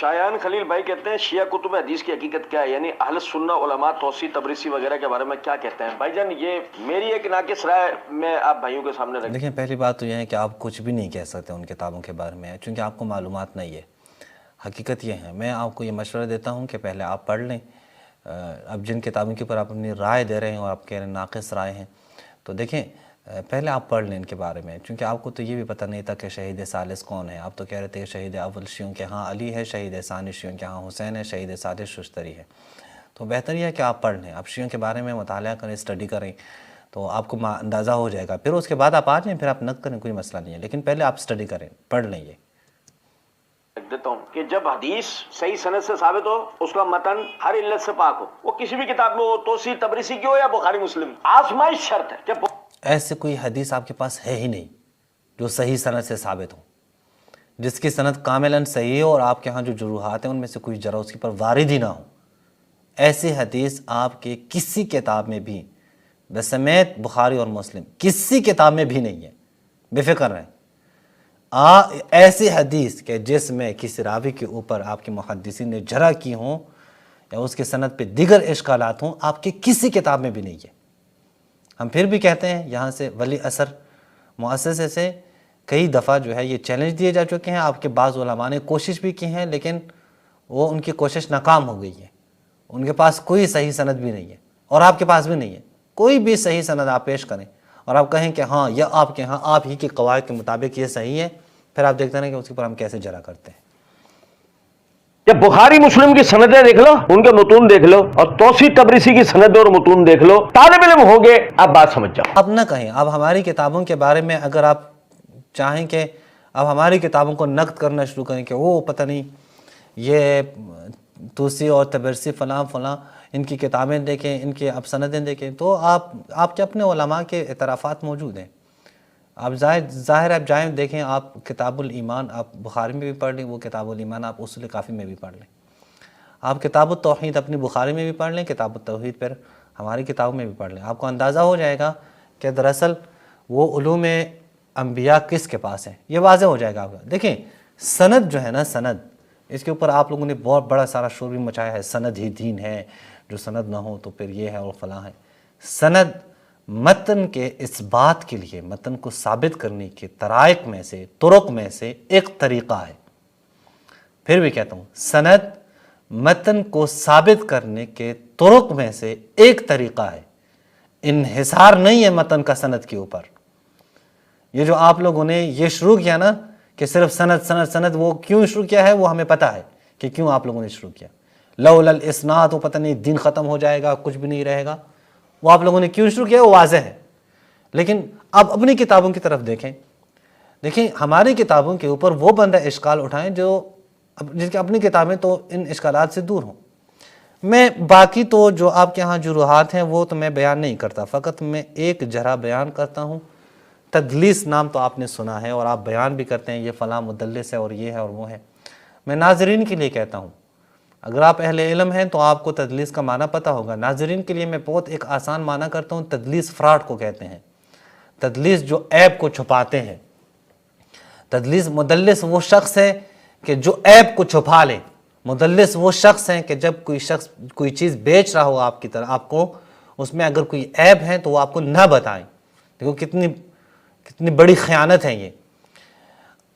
شایان خلیل بھائی کہتے ہیں شیعہ کتب حدیث کی حقیقت کیا ہے، یعنی اہل سنہ علماء توسی تبریسی وغیرہ کے بارے میں کیا کہتے ہیں؟ بھائی جان یہ میری ایک ناقص رائے میں آپ بھائیوں کے سامنے رکھ. دیکھیں پہلی بات تو یہ ہے کہ آپ کچھ بھی نہیں کہہ سکتے ان کتابوں کے بارے میں، چونکہ آپ کو معلومات نہیں ہے. حقیقت یہ ہے، میں آپ کو یہ مشورہ دیتا ہوں کہ پہلے آپ پڑھ لیں. اب جن کتابوں کے اوپر آپ اپنی رائے دے رہے ہیں اور آپ کہہ رہے ہیں ناقص رائے ہیں، تو دیکھیں پہلے آپ پڑھ لیں ان کے بارے میں، چونکہ آپ کو تو یہ بھی پتہ نہیں تھا کہ شہید ثالث کون ہے. آپ تو کہہ رہے تھے کہ شہید اول شیعوں کے ہاں علی ہے، شہید ثانی شیعوں کے ہاں حسین ہے، شہید ثالث ششتری ہے. تو بہتر یہ ہے کہ آپ پڑھ لیں، آپ شیعوں کے بارے میں مطالعہ کریں، اسٹڈی کریں، تو آپ کو اندازہ ہو جائے گا. پھر اس کے بعد آپ آ جائیں، پھر آپ نقد کریں، کوئی مسئلہ نہیں ہے، لیکن پہلے آپ اسٹڈی کریں، پڑھ لیں. یہ دیتا ہوں کہ جب حدیث صحیح سند سے ثابت ہو، اس کا متن ہر علت سے پاک ہو، وہ کسی بھی کتاب میں ہو، توسی تبریسی کی ہو یا بخاری مسلم، آزمائش شرط ہے کہ ایسے کوئی حدیث آپ کے پاس ہے ہی نہیں جو صحیح سند سے ثابت ہو، جس کی سند کاملاً صحیح ہو اور آپ کے ہاں جو جروحات ہیں ان میں سے کوئی جرح اس کے پر وارد ہی نہ ہو. ایسی حدیث آپ کے کسی کتاب میں بھی بسمیت بخاری اور مسلم کسی کتاب میں بھی نہیں ہے، بے فکر رہیں. ایسی حدیث کہ جس میں کسی راوی کے اوپر آپ کے محدثین نے جرح کی ہوں یا اس کے سند پہ دیگر اشکالات ہوں، آپ کے کسی کتاب میں بھی نہیں ہے. ہم پھر بھی کہتے ہیں، یہاں سے ولی اثر مؤسسے سے کئی دفعہ جو ہے یہ چیلنج دیے جا چکے ہیں. آپ کے بعض علماء نے کوشش بھی کی ہیں، لیکن وہ ان کی کوشش ناکام ہو گئی ہے. ان کے پاس کوئی صحیح سند بھی نہیں ہے اور آپ کے پاس بھی نہیں ہے. کوئی بھی صحیح سند آپ پیش کریں اور آپ کہیں کہ ہاں یہ آپ کے ہاں آپ ہی کے قواعد کے مطابق یہ صحیح ہے، پھر آپ دیکھتے ہیں کہ اس کے اوپر ہم کیسے جرح کرتے ہیں. جب بخاری مسلم کی سندیں دیکھ لو، ان کے متون دیکھ لو، اور توسی تبریسی کی سندیں اور متون دیکھ لو، طالب علم ہوگے آپ بات سمجھ جاؤ. اب نہ کہیں، اب ہماری کتابوں کے بارے میں اگر آپ چاہیں کہ اب ہماری کتابوں کو نقد کرنا شروع کریں کہ وہ پتہ نہیں یہ توسی اور تبرسی فلاں فلاں ان کی کتابیں دیکھیں، ان کی اب سندیں دیکھیں، تو آپ کے اپنے علماء کے اعترافات موجود ہیں. آپ ظاہر آپ جائیں دیکھیں، آپ کتاب الایمان آپ بخاری میں بھی پڑھ لیں، وہ کتاب الایمان آپ اصول کافی میں بھی پڑھ لیں. آپ کتاب التوحید اپنی بخاری میں بھی پڑھ لیں، کتاب التوحید پھر ہماری کتابوں میں بھی پڑھ لیں. آپ کو اندازہ ہو جائے گا کہ دراصل وہ علوم انبیاء کس کے پاس ہیں، یہ واضح ہو جائے گا آپ کا. دیکھیں سند جو ہے نا، سند اس کے اوپر آپ لوگوں نے بہت بڑا سارا شور بھی مچایا ہے، سند ہی دین ہے، جو سند نہ ہو تو پھر یہ ہے اور فلاں ہے. سند متن کے اثبات کے لیے، متن کو ثابت کرنے کے طرائق میں سے، طرق میں سے ایک طریقہ ہے. پھر بھی کہتا ہوں، سند متن کو ثابت کرنے کے طرق میں سے ایک طریقہ ہے. انحصار نہیں ہے متن کا سند کے اوپر. یہ جو آپ لوگوں نے یہ شروع کیا نا کہ صرف سند سند سند، وہ کیوں شروع کیا ہے وہ ہمیں پتہ ہے کہ کیوں آپ لوگوں نے شروع کیا. لولا الاسناد، وہ پتہ نہیں دین ختم ہو جائے گا، کچھ بھی نہیں رہے گا، وہ آپ لوگوں نے کیوں شروع کیا وہ واضح ہے. لیکن اب اپنی کتابوں کی طرف دیکھیں ہماری کتابوں کے اوپر وہ بندہ اشکال اٹھائیں جو جس کی اپنی کتابیں تو ان اشکالات سے دور ہوں. میں باقی تو جو آپ کے ہاں جروحات ہیں وہ تو میں بیان نہیں کرتا، فقط میں ایک جرح بیان کرتا ہوں. تدلیس نام تو آپ نے سنا ہے اور آپ بیان بھی کرتے ہیں یہ فلاں مدلس ہے اور یہ ہے اور وہ ہے. میں ناظرین کے لیے کہتا ہوں، اگر آپ اہل علم ہیں تو آپ کو تدلیس کا معنی پتہ ہوگا. ناظرین کے لیے میں بہت ایک آسان معنی کرتا ہوں، تدلیس فراڈ کو کہتے ہیں. تدلیس جو عیب کو چھپاتے ہیں. تدلیس مدلس وہ شخص ہے کہ جو عیب کو چھپا لے. مدلس وہ شخص ہیں کہ جب کوئی شخص کوئی چیز بیچ رہا ہو آپ کی طرح، آپ کو اس میں اگر کوئی عیب ہے تو وہ آپ کو نہ بتائیں. دیکھو کتنی بڑی خیانت ہے یہ.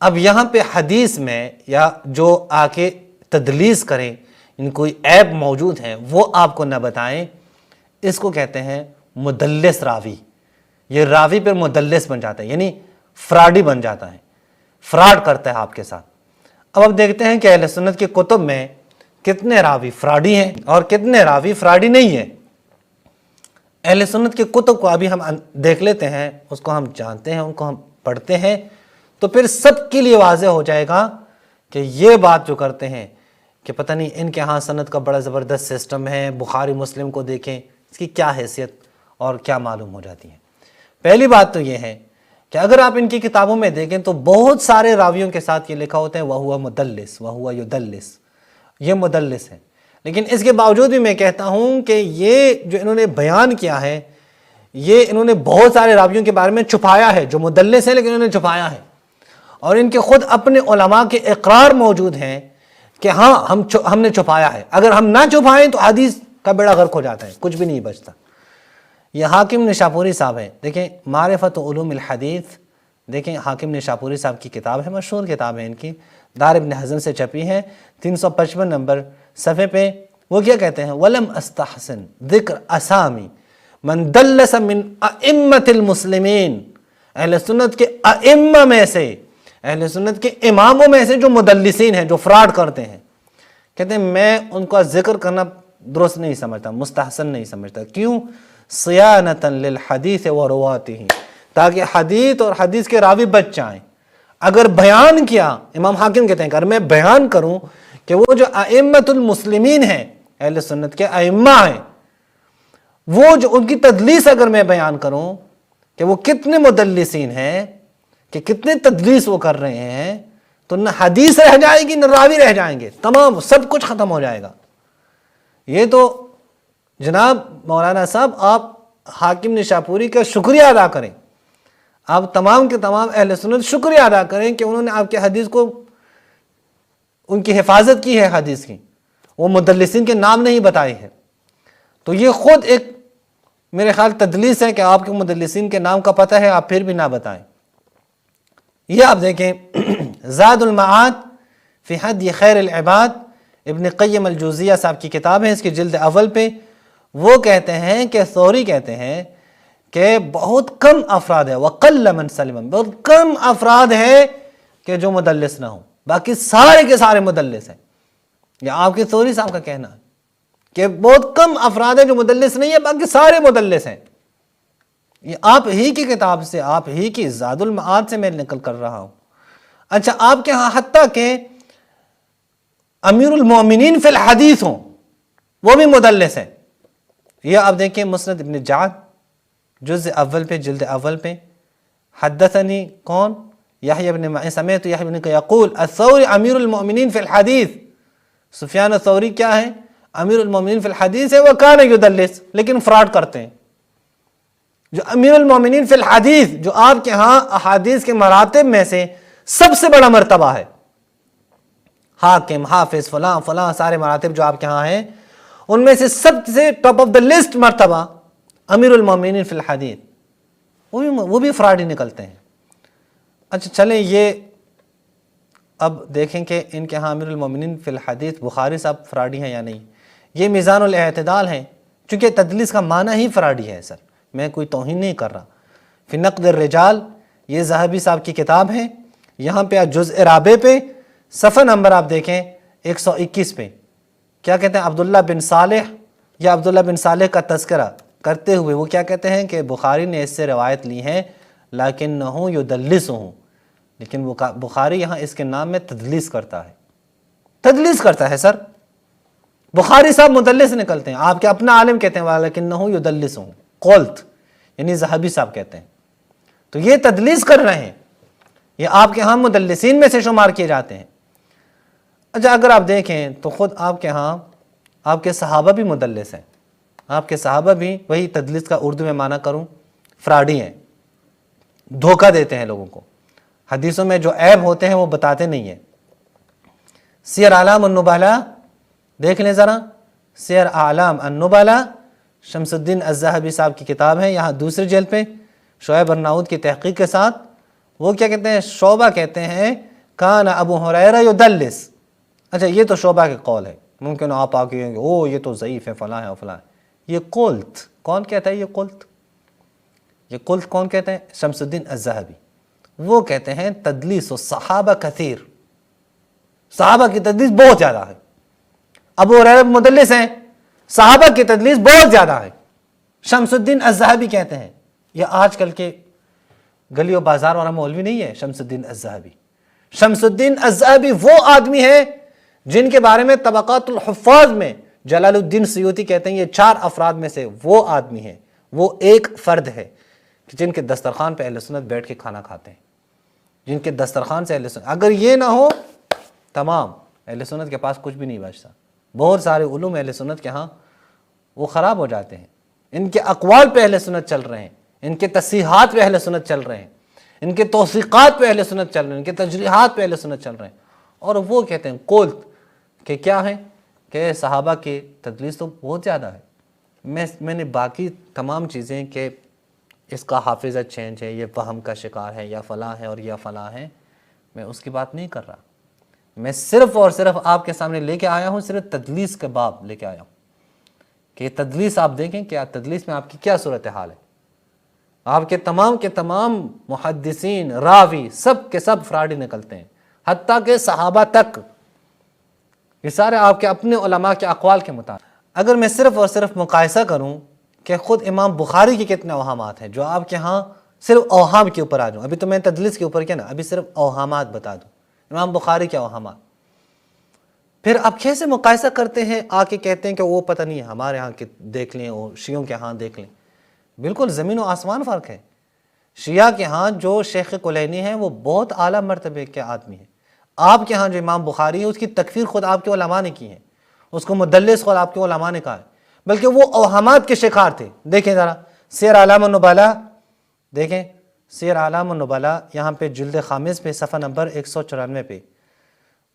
اب یہاں پہ حدیث میں یا جو آ کے تدلیس کریں، ان کوئی عیب موجود ہے وہ آپ کو نہ بتائیں، اس کو کہتے ہیں مدلس راوی. یہ راوی پہ مدلس بن جاتا ہے، یعنی فراڈی بن جاتا ہے، فراڈ کرتا ہے آپ کے ساتھ. اب دیکھتے ہیں کہ اہل سنت کی کتب میں کتنے راوی فراڈی ہیں اور کتنے راوی فراڈی نہیں ہیں. اہل سنت کی کتب کو ابھی ہم دیکھ لیتے ہیں، اس کو ہم جانتے ہیں، ان کو ہم پڑھتے ہیں، تو پھر سب کے لیے واضح ہو جائے گا کہ یہ بات جو کرتے ہیں کہ پتہ نہیں ان کے ہاں سند کا بڑا زبردست سسٹم ہے. بخاری مسلم کو دیکھیں، اس کی کیا حیثیت اور کیا معلوم ہو جاتی ہے. پہلی بات تو یہ ہے کہ اگر آپ ان کی کتابوں میں دیکھیں تو بہت سارے راویوں کے ساتھ یہ لکھا ہوتا ہے وَهُوَ مُدَلِّسٌ وَهُوَ يُدَلِّسُ، یہ مدلس ہے. لیکن اس کے باوجود بھی میں کہتا ہوں کہ یہ جو انہوں نے بیان کیا ہے، یہ انہوں نے بہت سارے راویوں کے بارے میں چھپایا ہے جو مدلس ہیں، لیکن انہوں نے چھپایا ہے. اور ان کے خود اپنے علماء کے اقرار موجود ہیں کہ ہاں ہم نے چھپایا ہے، اگر ہم نہ چھپائیں تو حدیث کا بیڑا غرق ہو جاتا ہے، کچھ بھی نہیں بچتا۔ یہ حاکم نشاپوری صاحب ہیں، دیکھیں معرفت علوم الحدیث، دیکھیں حاکم نشاپوری صاحب کی کتاب ہے، مشہور کتاب ہے ان کی، دار ابن حزم سے چھپی ہے، 355 نمبر صفحے پہ وہ کیا کہتے ہیں؟ وَلَمْ أَسْتَحْسِنْ ذِكْرَ أَسَامِ مَنْ دَلَّسَ مِنْ أَئِمَّةِ الْمُسْلِمِينَ، اہل سنت کے ائمہ میں سے، اہل سنت کے اماموں میں سے جو مدلسین ہیں، جو فراڈ کرتے ہیں، کہتے ہیں میں ان کا ذکر کرنا درست نہیں سمجھتا، مستحسن نہیں سمجھتا۔ کیوں؟ صیانۃ للحدیث ورواته، تاکہ حدیث اور حدیث کے راوی بچ جائیں۔ اگر بیان کیا، امام حاکم کہتے ہیں کہ اگر میں بیان کروں کہ وہ جو ائمۃ المسلمین ہیں، اہل سنت کے ائمہ ہیں، وہ جو ان کی تدلیس اگر میں بیان کروں کہ وہ کتنے مدلسین ہیں، کہ کتنے تدلیس وہ کر رہے ہیں، تو نہ حدیث رہ جائے گی نہ راوی رہ جائیں گے، تمام سب کچھ ختم ہو جائے گا۔ یہ تو جناب مولانا صاحب آپ حاکم نشاپوری کا شکریہ ادا کریں، آپ تمام کے تمام اہل سنت شکریہ ادا کریں کہ انہوں نے آپ کے حدیث کو، ان کی حفاظت کی ہے حدیث کی، وہ مدلسین کے نام نہیں بتائے ہیں۔ تو یہ خود ایک میرے خیال تدلیس ہے کہ آپ کے مدلسین کے نام کا پتہ ہے، آپ پھر بھی نہ بتائیں۔ یہ آپ دیکھیں زاد المعاد فی ہدی خیر العباد، ابن قیم الجوزیہ صاحب کی کتاب ہے، اس کی جلد اول پہ وہ کہتے ہیں کہ ثوری کہتے ہیں کہ بہت کم افراد ہے، وَقَلَّ مَنْ سَلِمًا، بہت کم افراد ہے کہ جو مدلس نہ ہوں، باقی سارے کے سارے مدلس ہیں۔ یہ آپ کے ثوری صاحب کا کہنا ہے کہ بہت کم افراد ہیں جو مدلس نہیں ہے، باقی سارے مدلس ہیں۔ یہ آپ ہی کی کتاب سے، آپ ہی کی زاد المعاد سے میں نقل کر رہا ہوں۔ اچھا، آپ کے ہاں حتیٰ کہ امیر المومنین فی الحدیث ہوں، وہ بھی مدلس ہیں۔ یہ آپ دیکھیں مسند ابن جعد جزء اول پہ، جلد اول پہ، حدثنی کون؟ یحییٰ بن معین، سمعت یحییٰ بن یقول الثوری امیر المؤمنین فی الحدیث، سفیان الثوری کیا ہے؟ امیر المؤمنین فی الحدیث ہے، وکان یدلس، لیکن فراڈ کرتے ہیں۔ جو امیر المؤمنین فی الحدیث، جو آپ کے ہاں احادیث کے مراتب میں سے سب سے بڑا مرتبہ ہے، حاکم، حافظ، فلاں فلاں سارے مراتب جو آپ کے ہاں ہیں، ان میں سے سب سے ٹاپ آف دا لسٹ مرتبہ امیر المؤمنین فی الحدیث، وہ بھی فراڈ ہی نکلتے ہیں۔ اچھا چلیں، یہ اب دیکھیں کہ ان کے ہاں امیر المؤمنین فی الحدیث بخاری صاحب فراڈی ہیں یا نہیں۔ یہ میزان الاعتدال ہیں، چونکہ تدلیس کا معنی ہی فراڈی ہے سر، میں کوئی توہین نہیں کر رہا۔ فی نقد الرجال، یہ ذہبی صاحب کی کتاب ہے، یہاں پہ جزء رابع پہ صفحہ نمبر آپ دیکھیں 121 پہ کیا کہتے ہیں؟ عبداللہ بن صالح، یا عبداللہ بن صالح کا تذکرہ کرتے ہوئے وہ کیا کہتے ہیں کہ بخاری نے اس سے روایت لی ہے لیکنہ یدلسہ، لیکن بخاری یہاں اس کے نام میں تدلیس کرتا ہے، تدلیس کرتا ہے سر۔ بخاری صاحب مدلس نکلتے ہیں، آپ کے اپنا عالم کہتے ہیں لیکنہ یدلسہ، قلت یعنی ذہبی صاحب کہتے ہیں، تو یہ تدلیس کر رہے ہیں، یہ آپ کے ہاں مدلسین میں سے شمار کیے جاتے ہیں۔ اچھا، اگر آپ دیکھیں تو خود آپ کے ہاں آپ کے صحابہ بھی مدلس ہیں، آپ کے صحابہ بھی، وہی تدلیس کا اردو میں معنی کروں، فراڈی ہیں، دھوکہ دیتے ہیں لوگوں کو، حدیثوں میں جو عیب ہوتے ہیں وہ بتاتے نہیں ہیں۔ سیر اعلام النبلاء دیکھ لیں ذرا، سیر اعلام النبلاء شمس الدین الذہبی صاحب کی کتاب ہے، یہاں دوسری جلد پہ شعیب ارناؤد کی تحقیق کے ساتھ وہ کیا کہتے ہیں؟ شعبہ کہتے ہیں کان ابو ہریرہ یدلس۔ اچھا، یہ تو شعبہ کے قول ہے، ممکن آپ آ کے کہیں گے او یہ تو ضعیف ہے، فلاں ہے فلاں ہے۔ یہ قلت کون کہتا ہے؟ یہ قلت کون کہتے ہیں؟ شمس الدین الذہبی، وہ کہتے ہیں تدلیس الصحابہ کثیر، صحابہ کی تدلیس بہت زیادہ ہے۔ ابو ہریرہ مدلس ہیں، صحابہ کی تدلیس بہت زیادہ ہے، شمس الدین الذہبی کہتے ہیں۔ یہ آج کل کے گلی و بازار والا مولوی نہیں ہے شمس الدین الذہبی۔ شمس الدین الذہبی وہ آدمی ہے جن کے بارے میں طبقات الحفاظ میں جلال الدین سیوطی کہتے ہیں یہ 4 افراد میں سے وہ آدمی ہے، وہ ایک فرد ہے کہ جن کے دسترخوان پہ اہل سنت بیٹھ کے کھانا کھاتے ہیں، جن کے دسترخوان سے اہل سنت، اگر یہ نہ ہو تمام اہل سنت کے پاس کچھ بھی نہیں بچتا۔ بہت سارے علوم اہل سنت کے ہاں وہ خراب ہو جاتے ہیں، ان کے اقوال پہ اہل سنت چل رہے ہیں، ان کے تصحیحات پہ اہل سنت چل رہے ہیں، ان کے توثیقات پہ اہل سنت چل رہے ہیں، ان کے تجریحات پہ اہل سنت چل رہے ہیں، اور وہ کہتے ہیں قلت کہ کیا ہے کہ صحابہ کی تدلیس تو بہت زیادہ ہے. میں نے باقی تمام چیزیں کہ اس کا حافظہ چینج ہے، یہ وہم کا شکار ہے، یا فلاں ہے اور یا فلاں ہے، میں اس کی بات نہیں کر رہا. میں صرف اور صرف آپ کے سامنے لے کے آیا ہوں، صرف تدلیس کے باب لے کے آیا ہوں کہ تدلیس آپ دیکھیں کہ تدلیس میں آپ کی کیا صورتحال ہے. آپ کے تمام محدثین راوی سب کے سب فراڈی نکلتے ہیں، حتیٰ کہ صحابہ تک. یہ سارے آپ کے اپنے علماء کے اقوال کے مطابق. اگر میں صرف اور صرف مقایسہ کروں کہ خود امام بخاری کے کتنے اوہامات ہیں جو آپ کے ہاں، صرف اوہام کے اوپر آ جاؤں. ابھی تو میں تدلیس کے اوپر کیا نا، ابھی صرف اوہامات بتا دوں. امام بخاری کے اوہامات، پھر آپ کیسے مقایسہ کرتے ہیں؟ آ کے کہتے ہیں کہ وہ پتہ نہیں ہے، ہمارے ہاں کے دیکھ لیں اور شیعوں کے ہاں دیکھ لیں. بالکل زمین و آسمان فرق ہے. شیعہ کے ہاں جو شیخ کلینی ہیں وہ بہت اعلیٰ مرتبے کے آدمی ہیں. آپ کے ہاں جو امام بخاری ہے اس کی تکفیر خود آپ کے علماء نے کی ہے، اس کو مدلس خود آپ کے علماء نے کہا ہے، بلکہ وہ اوہامات کے شکار تھے. دیکھیں ذرا سیر اعلام النبلاء، دیکھیں سیر اعلام النبلاء، یہاں پہ جلد خامس پہ صفحہ نمبر 194 پہ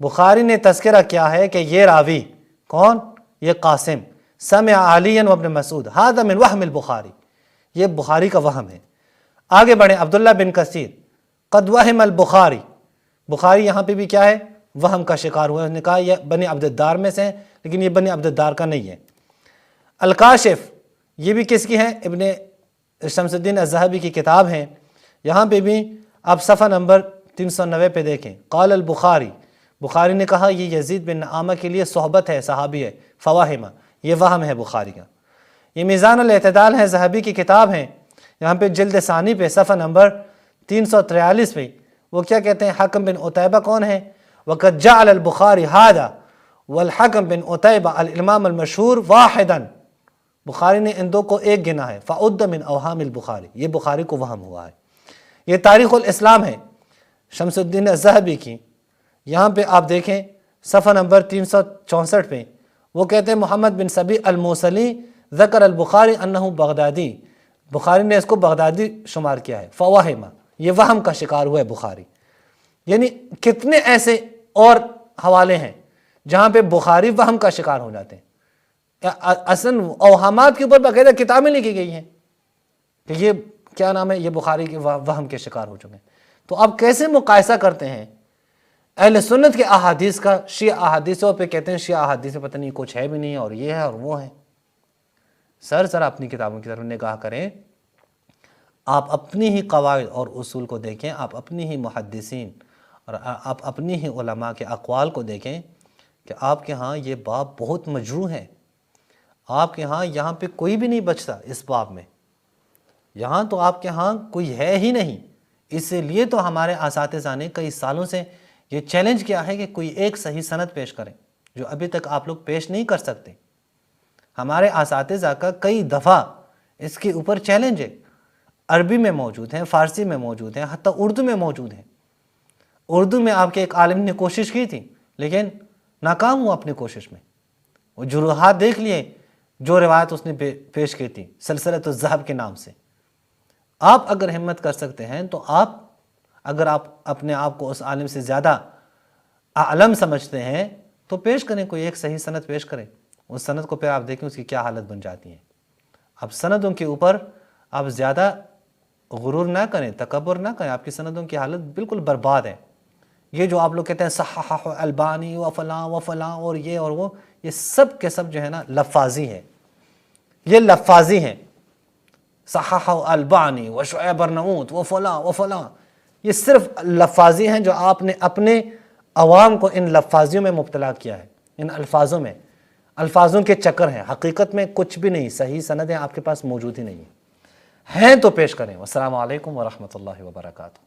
بخاری نے تذکرہ کیا ہے کہ یہ راوی کون؟ یہ قاسم سمع علی و ابن مسعود ھذا من وہم البخاری، یہ بخاری کا وہم ہے. آگے بڑھیں، عبداللہ بن کثیر قد وہم البخاری، بخاری یہاں پہ بھی کیا ہے؟ وہم کا شکار ہوا. اس نے کہا یہ بنی عبد الدار میں سے ہیں، لیکن یہ بنی عبد الدار کا نہیں ہے. الکاشف، یہ بھی کس کی ہے؟ ابن شمس الدین الذہبی کی کتاب ہے. یہاں پہ بھی آپ صفحہ نمبر 390 پہ دیکھیں، قال البخاری، بخاری نے کہا یہ یزید بن نعامہ کے لیے صحبت ہے، صحابی ہے، فواہمہ، یہ وہم ہے بخاری کا. یہ میزان الاعتدال ہے، ذہبی کی کتاب ہے. یہاں پہ جلد ثانی پہ صفحہ نمبر 343 پہ وہ کیا کہتے ہیں؟ حکم بن عتیبہ کون ہے؟ وَقَدْ جَعَلَ الْبُخَارِ هَذَا وَالْحَكَمْ بن عتیبہ الامام المشہور واحداً، بخاری نے ان دو کو ایک گنا ہے. فَعُدَّ مِنْ أَوْهَامِ البخاری، یہ بخاری کو وہم ہوا ہے. یہ تاریخ الاسلام ہے شمس الدین الذہبی کی. یہاں پہ آپ دیکھیں صفحہ نمبر 364 پہ وہ کہتے ہیں محمد بن سبی الموصلی ذکر البخاری انہو بغدادی، بخاری نے اس کو بغدادی شمار کیا ہے. فواہمہ، یہ وہم کا شکار ہوا ہے بخاری. یعنی کتنے ایسے اور حوالے ہیں جہاں پہ بخاری وہم کا شکار ہو جاتے ہیں. اصلاً اوہامات کے اوپر باقاعدہ کتابیں لکھی گئی ہیں کہ یہ کیا نام ہے، یہ بخاری کے وہم کے شکار ہو چکے ہیں. تو آپ کیسے مقایسہ کرتے ہیں اہل سنت کے احادیث کا شیعہ احادیثوں پہ؟ کہتے ہیں شیعہ احادیث پتہ نہیں کچھ ہے بھی نہیں، اور یہ ہے اور وہ ہے. سر اپنی کتابوں کی طرف نگاہ کریں، آپ اپنی ہی قواعد اور اصول کو دیکھیں، آپ اپنی ہی محدثین اور آپ اپنی ہی علماء کے اقوال کو دیکھیں کہ آپ کے ہاں یہ باب بہت مجروح ہے. آپ کے ہاں یہاں پہ کوئی بھی نہیں بچتا اس باب میں، یہاں تو آپ کے ہاں کوئی ہے ہی نہیں. اس لیے تو ہمارے اساتذہ نے کئی سالوں سے یہ چیلنج کیا ہے کہ کوئی ایک صحیح سند پیش کریں، جو ابھی تک آپ لوگ پیش نہیں کر سکتے. ہمارے اساتذہ کا کئی دفعہ اس کے اوپر چیلنج ہے. عربی میں موجود ہیں، فارسی میں موجود ہیں، حتیٰ اردو میں موجود ہیں. اردو میں آپ کے ایک عالم نے کوشش کی تھی لیکن ناکام ہوا اپنی کوشش میں. وہ جروحات دیکھ لیے جو روایت اس نے پیش کی تھی سلسلۃ الذہب کے نام سے. آپ اگر ہمت کر سکتے ہیں تو اگر آپ اپنے آپ کو اس عالم سے زیادہ عالم سمجھتے ہیں تو پیش کریں، کوئی ایک صحیح سند پیش کریں. اس سند کو پھر آپ دیکھیں اس کی کیا حالت بن جاتی ہے. اب سندوں کے اوپر آپ زیادہ غرور نہ کریں، تکبر نہ کریں، آپ کی سندوں کی حالت بالکل برباد ہے. یہ جو آپ لوگ کہتے ہیں صححہ البانی و فلاں اور یہ اور وہ، یہ سب کے سب جو ہے نا لفاظی ہے. یہ لفاظی ہیں، صححہ البانی و شعیب ارناؤوط و فلاں، یہ صرف لفاظی ہیں جو آپ نے اپنے عوام کو ان لفاظیوں میں مبتلا کیا ہے. ان الفاظوں کے چکر ہیں. حقیقت میں کچھ بھی نہیں، صحیح سندیں آپ کے پاس موجود ہی نہیں ہیں تو پیش کریں. والسلام علیکم ورحمۃ اللہ وبرکاتہ.